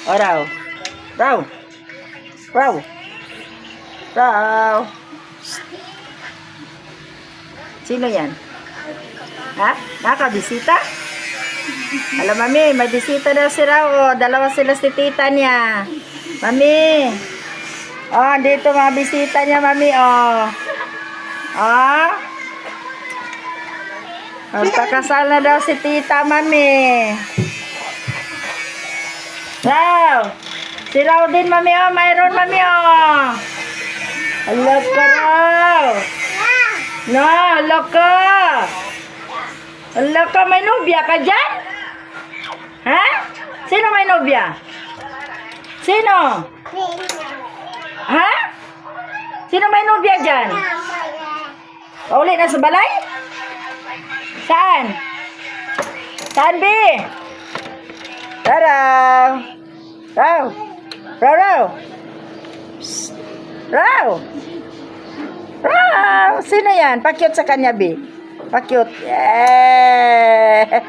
O, raw. Raw. Raw. Raw. Sino yan? Ha? Nakabisita? Alam, mami, may bisita daw si Raw. Dalawa sila si tita niya. Mami. Oh, dito mga bisita niya, mami. Oh. Ah. Magpakasal na daw si tita, mami. Raw. Si Raw din, mami. Oh, mayroon, mami. Oh. Hala ka, Raw. No, hala ka. Hala ka, may nobya ka dyan? Ha? Sino may nobya? Sino? Ha? Sino may nobya dyan? Paulit na sa balay? Saan? Saan, B? Raw. Raw. Raw, Raw. Psst. Raw. Raw. Sino yan? Pakyut sa kanya, B. Pakyut. Yeah.